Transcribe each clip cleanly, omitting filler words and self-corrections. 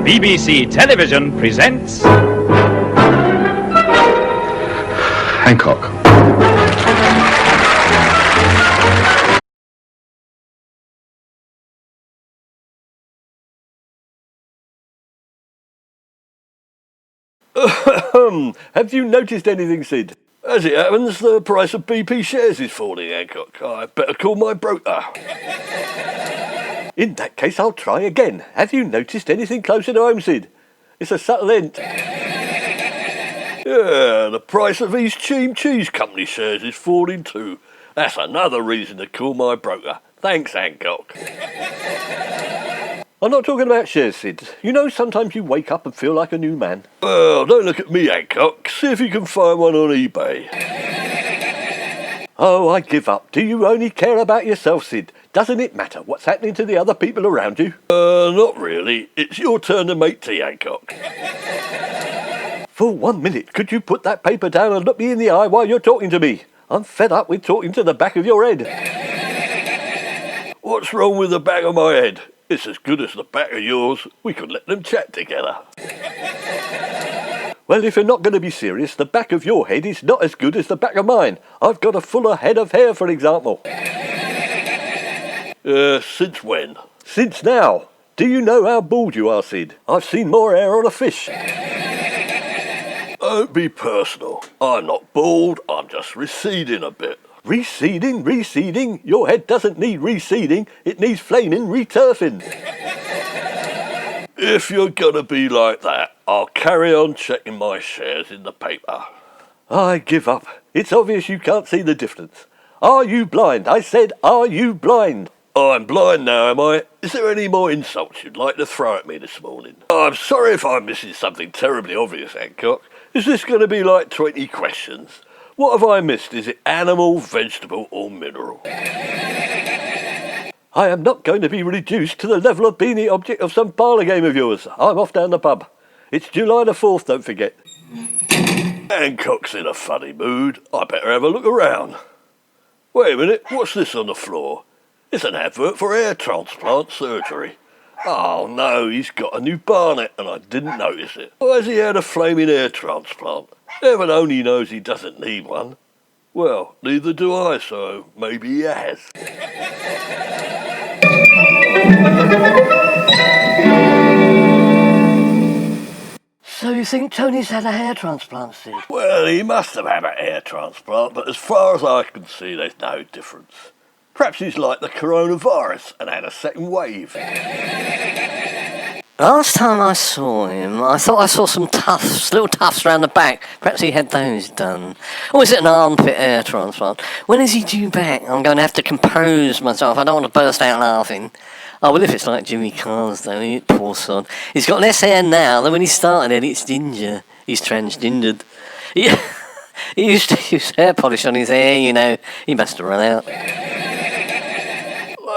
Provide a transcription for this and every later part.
BBC Television presents... Hancock. Have you noticed anything, Sid? As it happens, the price of BP shares is falling, Hancock. I better call my broker. In that case, I'll try again. Have you noticed anything closer to home, Sid? It's a subtle hint. Yeah, the price of East Cheam Cheese Company shares is falling too. That's another reason to call my broker. Thanks, Hancock. I'm not talking about shares, Sid. You know, sometimes you wake up and feel like a new man. Well, don't look at me, Hancock. See if you can find one on eBay. Oh, I give up. Do you only care about yourself, Sid? Doesn't it matter what's happening to the other people around you? Not really. It's your turn to make tea, Hancock. For 1 minute, could you put that paper down and look me in the eye while you're talking to me? I'm fed up with talking to the back of your head. What's wrong with the back of my head? It's as good as the back of yours. We could let them chat together. Well, if you're not going to be serious, the back of your head is not as good as the back of mine. I've got a fuller head of hair, for example. Since when? Since now. Do you know how bald you are, Sid? I've seen more hair on a fish. Don't be personal. I'm not bald, I'm just receding a bit. Receding, receding? Your head doesn't need receding, it needs flaming returfing. If you're gonna be like that, I'll carry on checking my shares in the paper. I give up. It's obvious you can't see the difference. Are you blind? I said, are you blind? I'm blind now, am I? Is there any more insults you'd like to throw at me this morning? I'm sorry if I'm missing something terribly obvious, Hancock. Is this going to be like 20 questions? What have I missed? Is it animal, vegetable or mineral? I am not going to be reduced to the level of being the object of some parlour game of yours. I'm off down the pub. It's July the 4th, don't forget. Hancock's in a funny mood. I better have a look around. Wait a minute, what's this on the floor? It's an advert for hair transplant surgery. Oh no, he's got a new barnet and I didn't notice it. Why has he had a flaming hair transplant? Heaven only knows he doesn't need one. Well, neither do I, so maybe he has. So you think Tony's had a hair transplant, Sid? Well, he must have had a hair transplant, but as far as I can see, there's no difference. Perhaps he's like the coronavirus and had a second wave. Last time I saw him, I thought I saw some tufts, little tufts around the back. Perhaps he had those done. Or is it an armpit hair transplant? When is he due back? I'm going to have to compose myself. I don't want to burst out laughing. Oh, well, if it's like Jimmy Carr's, though, poor son. He's got less hair now than when he started it. It's ginger. He's transgendered. He used to use hair polish on his hair, you know. He must have run out.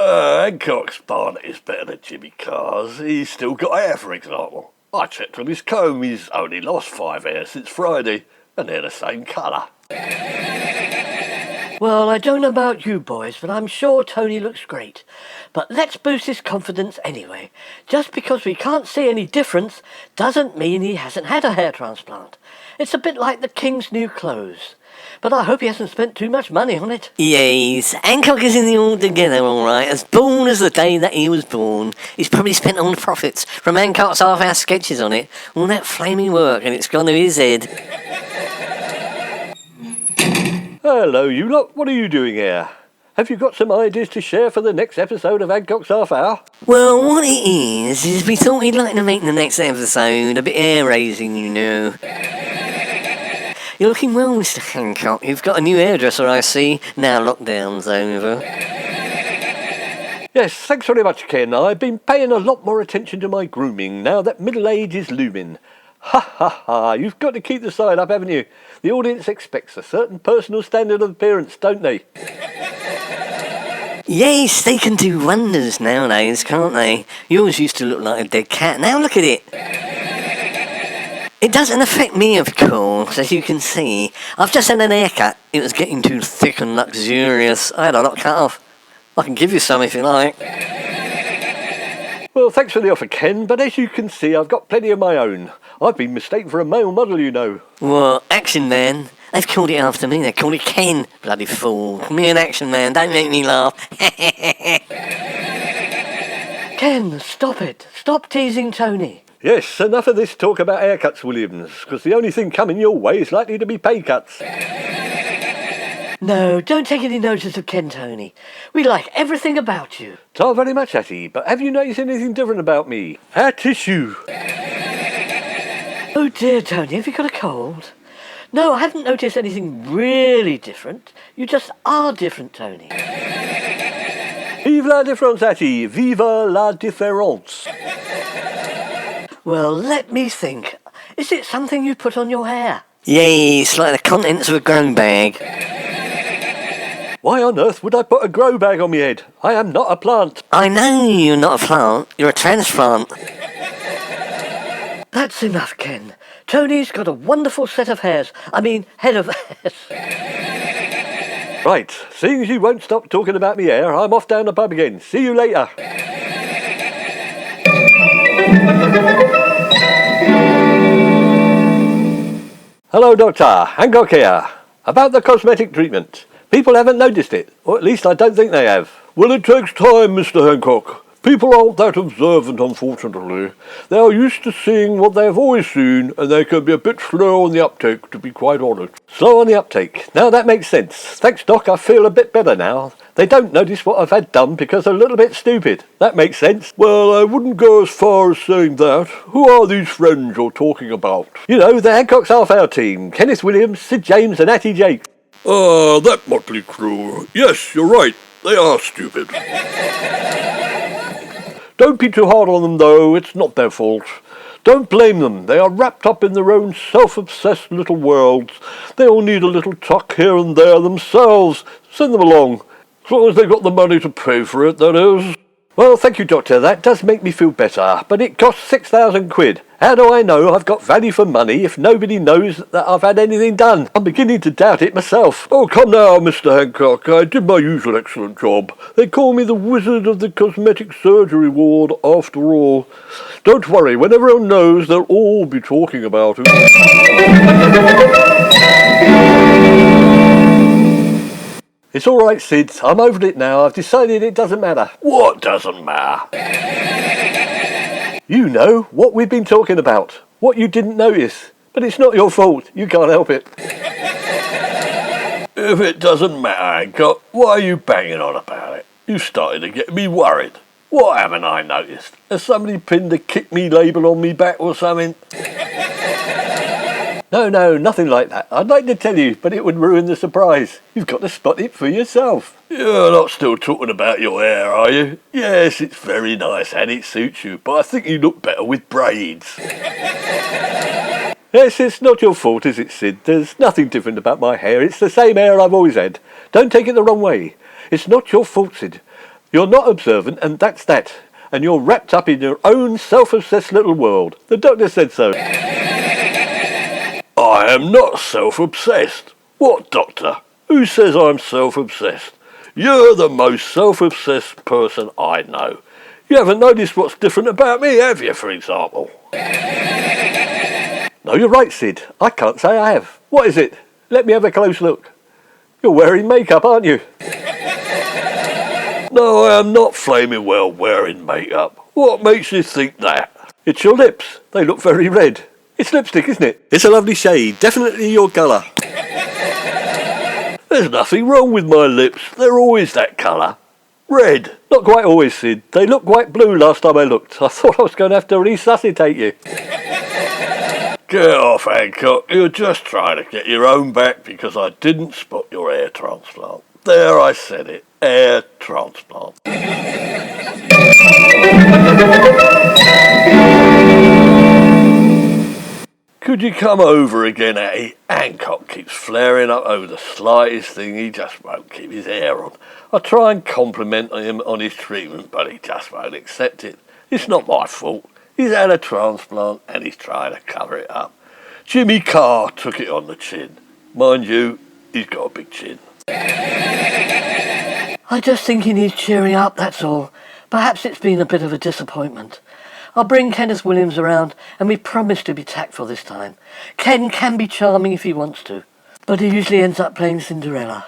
Hancock's barnet is better than Jimmy Carr's. He's still got hair, for example. I checked on his comb. He's only lost 5 hairs since Friday, and they're the same colour. Well, I don't know about you boys, but I'm sure Tony looks great. But let's boost his confidence anyway. Just because we can't see any difference doesn't mean he hasn't had a hair transplant. It's a bit like the king's new clothes. But I hope he hasn't spent too much money on it. Yes, Hancock is in the altogether all right, as born as the day that he was born. He's probably spent all the profits from Hancock's half-hour sketches on it, all that flaming work, and it's gone to his head. Hello, you lot. What are you doing here? Have you got some ideas to share for the next episode of Hancock's Half Hour? Well, what it is we thought we'd like to make the next episode a bit hair-raising, you know. You're looking well, Mr. Hancock. You've got a new hairdresser, I see. Now lockdown's over. Yes, thanks very much, Ken. I've been paying a lot more attention to my grooming now that middle age is looming. Ha ha ha, you've got to keep the side up, haven't you? The audience expects a certain personal standard of appearance, don't they? Yes, they can do wonders nowadays, can't they? Yours used to look like a dead cat. Now look at it. It doesn't affect me, of course, as you can see. I've just had an haircut. It was getting too thick and luxurious. I had a lot cut off. I can give you some if you like. Well, thanks for the offer, Ken, but as you can see, I've got plenty of my own. I've been mistaken for a male model, you know. What, Action Man? They've called it after me. They called it Ken. Bloody fool. Call me an Action Man. Don't make me laugh. Ken, stop it. Stop teasing Tony. Yes, enough of this talk about haircuts, Williams, because the only thing coming your way is likely to be pay cuts. No, don't take any notice of Ken, Tony. We like everything about you. So very much, Hattie, but have you noticed anything different about me? Hair tissue. Oh dear, Tony, have you got a cold? No, I haven't noticed anything really different. You just are different, Tony. Vive la différence, Hattie. Viva la différence. Well, let me think. Is it something you put on your hair? Yay, it's like the contents of a grown bag. Why on earth would I put a grow bag on my head? I am not a plant. I know you're not a plant. You're a transplant. That's enough, Ken. Tony's got a wonderful set of hairs. I mean, head of hairs. Right, seeing as you won't stop talking about me hair, I'm off down the pub again. See you later. Hello, Doctor. Hancock here. About the cosmetic treatment. People haven't noticed it, or at least I don't think they have. Well, it takes time, Mr. Hancock. People aren't that observant, unfortunately. They are used to seeing what they have always seen, and they can be a bit slow on the uptake, to be quite honest. Slow on the uptake. Now that makes sense. Thanks, Doc, I feel a bit better now. They don't notice what I've had done because they're a little bit stupid. That makes sense. Well, I wouldn't go as far as saying that. Who are these friends you're talking about? You know, the Hancock's half-hour team. Kenneth Williams, Sid James and Hattie Jake. That motley crew. Yes, you're right. They are stupid. Don't be too hard on them, though. It's not their fault. Don't blame them. They are wrapped up in their own self-obsessed little worlds. They all need a little tuck here and there themselves. Send them along. As long as they've got the money to pay for it, that is. Well, thank you, Doctor. That does make me feel better. But it costs 6,000 quid. How do I know I've got value for money if nobody knows that I've had anything done? I'm beginning to doubt it myself. Oh, come now, Mr. Hancock. I did my usual excellent job. They call me the Wizard of the Cosmetic Surgery Ward, after all. Don't worry. When everyone knows, they'll all be talking about it. It's all right, Sid. I'm over it now. I've decided it doesn't matter. What doesn't matter? You know what we've been talking about. What you didn't notice. But it's not your fault. You can't help it. If it doesn't matter, Hancock, why are you banging on about it? You started to get me worried. What haven't I noticed? Has somebody pinned a kick me label on me back or something? No, nothing like that. I'd like to tell you, but it would ruin the surprise. You've got to spot it for yourself. You're not still talking about your hair, are you? Yes, it's very nice and it suits you, but I think you look better with braids. Yes, it's not your fault, is it, Sid? There's nothing different about my hair. It's the same hair I've always had. Don't take it the wrong way. It's not your fault, Sid. You're not observant, and that's that. And you're wrapped up in your own self-obsessed little world. The doctor said so. I am not self-obsessed. What, Doctor? Who says I'm self-obsessed? You're the most self-obsessed person I know. You haven't noticed what's different about me, have you, for example? No, you're right, Sid. I can't say I have. What is it? Let me have a close look. You're wearing makeup, aren't you? No, I am not flaming well wearing makeup. What makes you think that? It's your lips. They look very red. It's lipstick, isn't it? It's a lovely shade. Definitely your colour. There's nothing wrong with my lips. They're always that colour. Red. Not quite always, Sid. They looked quite blue last time I looked. I thought I was going to have to resuscitate you. Get off, Hancock. You're just trying to get your own back because I didn't spot your hair transplant. There, I said it. Hair transplant. Could you come over again, Hattie? Hancock keeps flaring up over the slightest thing. He just won't keep his hair on. I try and compliment him on his treatment, but he just won't accept it. It's not my fault. He's had a transplant and he's trying to cover it up. Jimmy Carr took it on the chin. Mind you, he's got a big chin. I just think he needs cheering up, that's all. Perhaps it's been a bit of a disappointment. I'll bring Kenneth Williams around, and we promise to be tactful this time. Ken can be charming if he wants to, but he usually ends up playing Cinderella.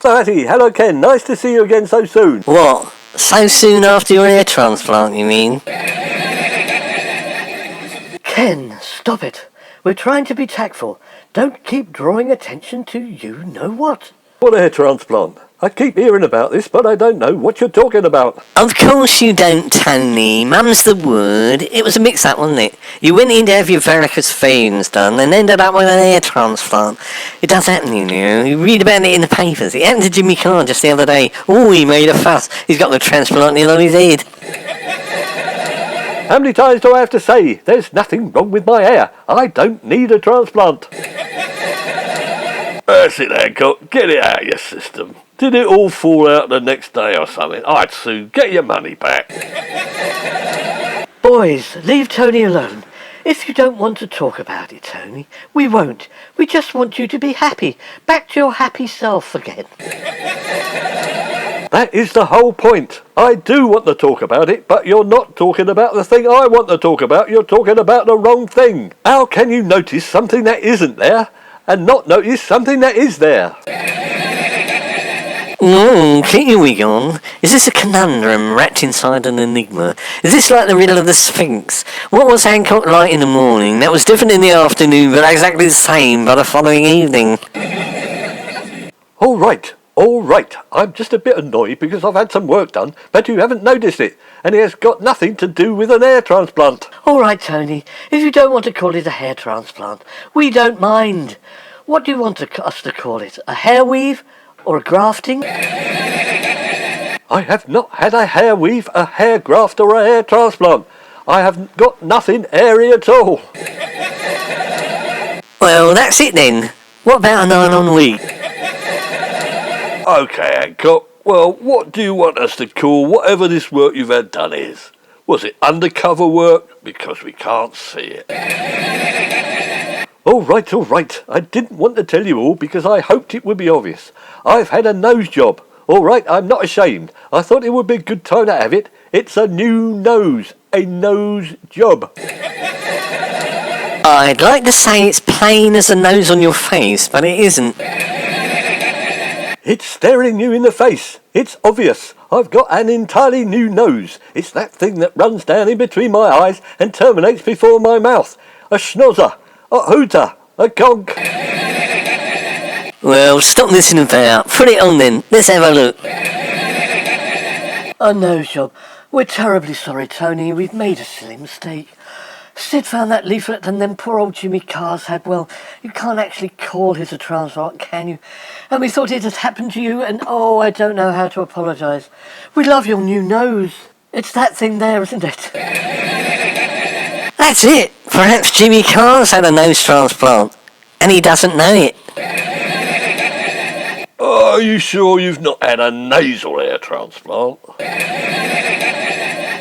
Fatty, hello Ken, nice to see you again so soon. What? So soon after your ear transplant, you mean? Ken, stop it. We're trying to be tactful. Don't keep drawing attention to you know what. What hair transplant? I keep hearing about this, but I don't know what you're talking about. Of course you don't, Tony. Mum's the word. It was a mix-up, wasn't it? You went in to have your varicose veins done and ended up with an hair transplant. It does happen, you know. You read about it in the papers. It happened to Jimmy Carr just the other day. Oh, he made a fuss. He's got the transplant in on his head. How many times do I have to say, there's nothing wrong with my hair? I don't need a transplant. That's it, Hancock. Get it out of your system. Did it all fall out the next day or something? I'd soon get your money back. Boys, leave Tony alone. If you don't want to talk about it, Tony, we won't. We just want you to be happy. Back to your happy self again. That is the whole point. I do want to talk about it, but you're not talking about the thing I want to talk about. You're talking about the wrong thing. How can you notice something that isn't there and not notice something that is there? Here we go. Is this a conundrum wrapped inside an enigma? Is this like the riddle of the Sphinx? What was Hancock like in the morning that was different in the afternoon but exactly the same by the following evening? All right. I'm just a bit annoyed because I've had some work done, but you haven't noticed it, and it has got nothing to do with an hair transplant. All right, Tony, if you don't want to call it a hair transplant, we don't mind. What do you want us to call it? A hair weave? Or a grafting? I have not had a hair weave, a hair graft or a hair transplant. I have got nothing hairy at all. Well, that's it then. What about a nylon wig? Okay, Hancock. Well, what do you want us to call whatever this work you've had done is? Was it undercover work? Because we can't see it. All right. I didn't want to tell you all because I hoped it would be obvious. I've had a nose job. All right, I'm not ashamed. I thought it would be a good time to have it. It's a new nose. A nose job. I'd like to say it's plain as a nose on your face, but it isn't. It's staring you in the face. It's obvious. I've got an entirely new nose. It's that thing that runs down in between my eyes and terminates before my mouth. A schnozzer. A hooter. A conk. Well, stop messing about. Put it on then. Let's have a look. A nose job. We're terribly sorry, Tony. We've made a silly mistake. Sid found that leaflet and then poor old Jimmy Carr's had, well, you can't actually call his a transplant, can you? And we thought it had happened to you and oh, I don't know how to apologise. We love your new nose. It's that thing there, isn't it? That's it. Perhaps Jimmy Carr's had a nose transplant and he doesn't know it. Are you sure you've not had a nasal hair transplant?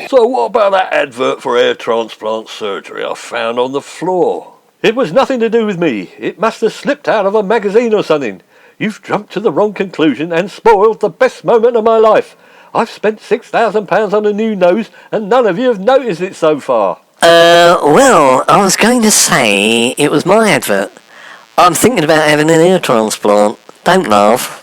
So what about that advert for hair transplant surgery I found on the floor? It was nothing to do with me. It must have slipped out of a magazine or something. You've jumped to the wrong conclusion and spoiled the best moment of my life. I've spent £6,000 on a new nose and none of you have noticed it so far. Well, I was going to say it was my advert. I'm thinking about having an ear transplant. Don't laugh.